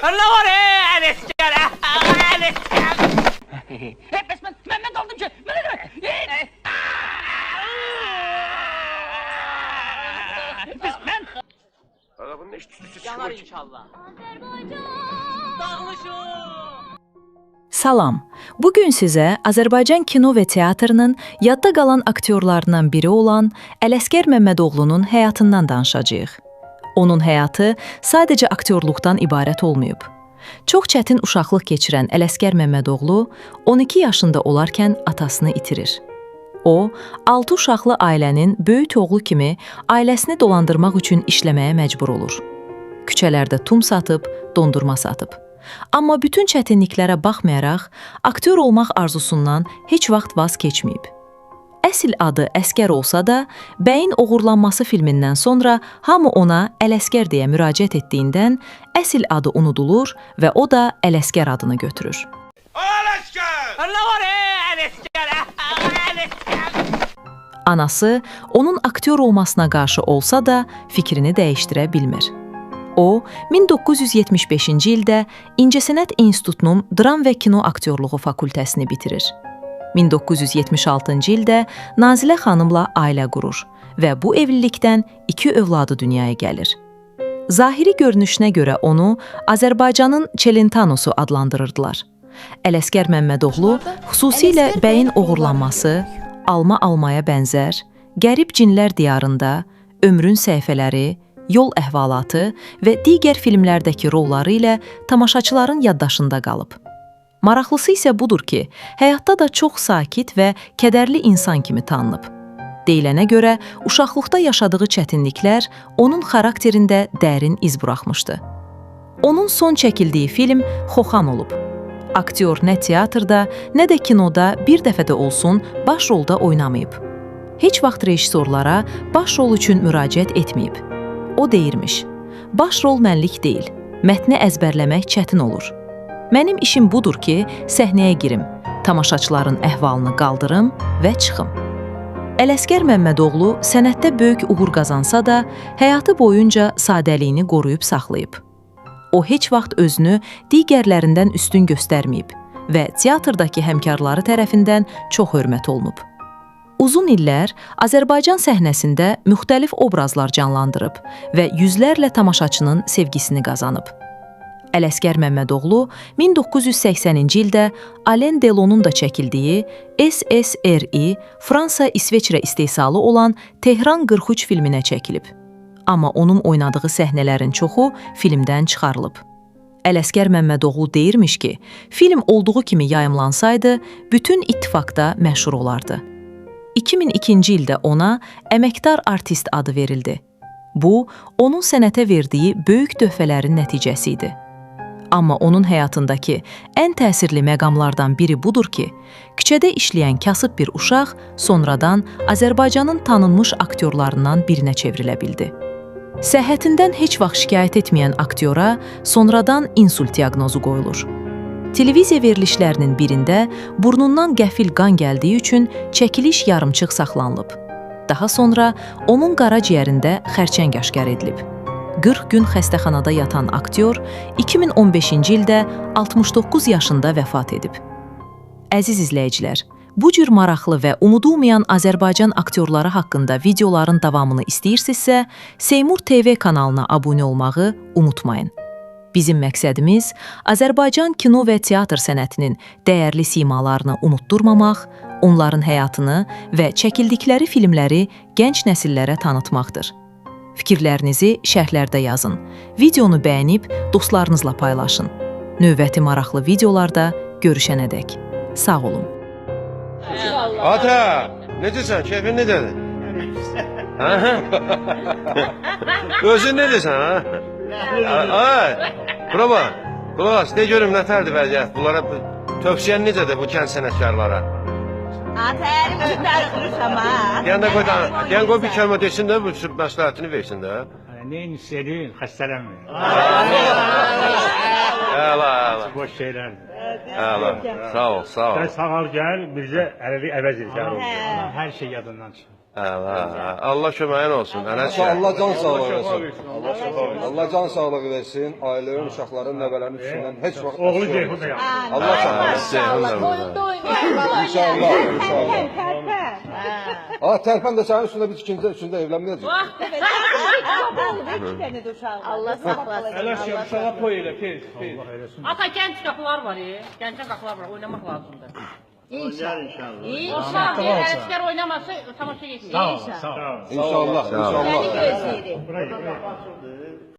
Allah var Ələskər. Ələskər. Bəs mən qaldım ki. Mən Bunun ne işi yanar inşallah. Dağılışın. Salam. Bugün sizə Azərbaycan kino və teatrının yadda qalan aktyorlarından biri olan Ələskər Məmmədoğlunun həyatından danışacağıq. Onun həyatı sadəcə aktyorluqdan ibarət olmayıb. Çox çətin uşaqlıq keçirən Ələskər Məmmədoğlu 12 yaşında olarkən atasını itirir. O, 6 uşaqlı ailənin böyük oğlu kimi ailəsini dolandırmaq üçün işləməyə məcbur olur. Küçələrdə tum satıb, dondurma satıb. Amma bütün çətinliklərə baxmayaraq, aktyor olmaq arzusundan heç vaxt vaz keçməyib. Əsl adı Əskər olsa da, Bəyin Oğurlanması filmindən sonra hamı ona Ələskər deyə müraciət etdiyindən əsl adı unudulur və o da Ələskər adını götürür. Ələskər! Allah var Ələskər. Ələskər. Anası onun aktyor olmasına qarşı olsa da fikrini dəyişdirə bilmir. O, 1975-ci ildə İncəsənət İnstitutunun Dram və Kino Aktyorluğu fakültəsini bitirir. 1976-cı ildə Nazilə xanımla ailə qurur və bu evlilikdən 2 övladı dünyaya gəlir. Zahiri görünüşünə görə onu Azərbaycanın Çelentanosu adlandırırdılar. Ələskər Məmmədoğlu xüsusilə Bəyin Oğurlanması, Alma almaya bənzər, Qərib cinlər diyarında, Ömrün səhifələri, Yol əhvalatı və digər filmlərdəki rolları ilə tamaşaçıların yaddaşında qalıb. Maraqlısı isə budur ki, həyatda da çox sakit və kədərli insan kimi tanınıb. Deyilənə görə, uşaqlıqda yaşadığı çətinliklər onun xarakterində dərin iz buraxmışdı. Onun son çəkildiyi film Xoxan olub. Aktyor nə teatrda, nə də kinoda bir dəfə də olsun baş rolda oynamayıb. Heç vaxt rejissorlara baş rol üçün müraciət etməyib. O deyirmiş, baş rol mənlik deyil, mətni əzbərləmək çətin olur. Mənim işim budur ki, səhnəyə girim, tamaşaçıların əhvalını qaldırım və çıxım. Ələskər Məmmədoğlu sənətdə böyük uğur qazansa da, həyatı boyunca sadəliyini qoruyub saxlayıb. O heç vaxt özünü digərlərindən üstün göstərməyib və teatrdakı həmkarları tərəfindən çox hörmət olunub. Uzun illər Azərbaycan səhnəsində müxtəlif obrazlar canlandırıb və yüzlərlə tamaşaçının sevgisini qazanıb. Ələskər Məmmədoğlu 1980-ci ildə Alain Delon'un da çəkildiyi SSRİ Fransa-İsveçrə istehsalı olan Tehran 43 filminə çəkilib. Amma onun oynadığı səhnələrin çoxu filmdən çıxarılıb. Ələskər Məmmədoğlu deyirmiş ki, film olduğu kimi yayımlansaydı, bütün ittifaqda məşhur olardı. 2002-ci ildə ona əməkdar artist adı verildi. Bu, onun sənətə verdiyi böyük töhfələrin nəticəsi idi. Amma onun həyatındakı ən təsirli məqamlardan biri budur ki, küçədə işləyən kasıb bir uşaq sonradan Azərbaycanın tanınmış aktyorlarından birinə çevrilə bildi. Səhhətindən heç vaxt şikayət etməyən aktyora sonradan insult diaqnozu qoyulur. Televiziya verilişlərinin birində burnundan qəfil qan gəldiyi üçün çəkiliş yarımçıq saxlanılıb. Daha sonra onun qaraciyərində xərçəng aşkar edilib. 40 gün xəstəxanada yatan aktyor 2015-ci ildə 69 yaşında vəfat edib. Əziz izləyicilər, bu cür maraqlı və unudulmayan Azərbaycan aktyorları haqqında videoların davamını istəyirsinizsə, Seymur TV kanalına abunə olmağı unutmayın. Bizim məqsədimiz Azərbaycan kino və teatr sənətinin dəyərli simalarını unutdurmamaq, onların həyatını və çəkildikləri filmləri gənc nəsillərə tanıtmaqdır. Fikirlərinizi şərhlərdə yazın. Videonu bəyənib dostlarınızla paylaşın. Növbəti maraqlı videolarda görüşənədək. Sağ olun. Ata, necəsən? Keyfin necədir? Özün necəsən, ha? Ay, bura bax, qulaq as, de görüm nətərdir vəziyyət, bunlara tövsiyən necədir bu kənd sənətkarlara? Ata, əlim özləri qırırsam, ha? Deyən qoy bir kəlmə desin də, bu məsləhətini versin də. Neyin istediğin xəstələnmir. Əla. Boş şeylərdir. Əla, sağ ol. Sən sağal gəl, bizə ələli əvəz edəcək. Hər şey yadından çıxır. Allah köməyin olsun. Ələşkər. Allah can sağlığı versin. Allah can sağlığı versin. Ailələrin, uşaqların, nəvələrin üstündən heç vaxt Oğlu asılı Ceyhun olmasın. da yaptı. Allah sağlığı. Ceyhun da burada. Toyunda oynayalım. İnşallah, inşallah. Tərpər. Tərpən də sənin üstündə biz ikinci üstündə evlənməyəcəyik. İki dənə də uşaq var. Allah saxlasın. Ələşəm uşağa toy elə tez, tez. Ata gənc qapılar var, gəncə qapılar var, oynamaq lazımdır. İnşallah. Uşaq ələşkər oynaması tamaşa getmir. Sağ ol, sağ ol. İnşallah, inşallah. Səni gözləyirik. Buraya gel.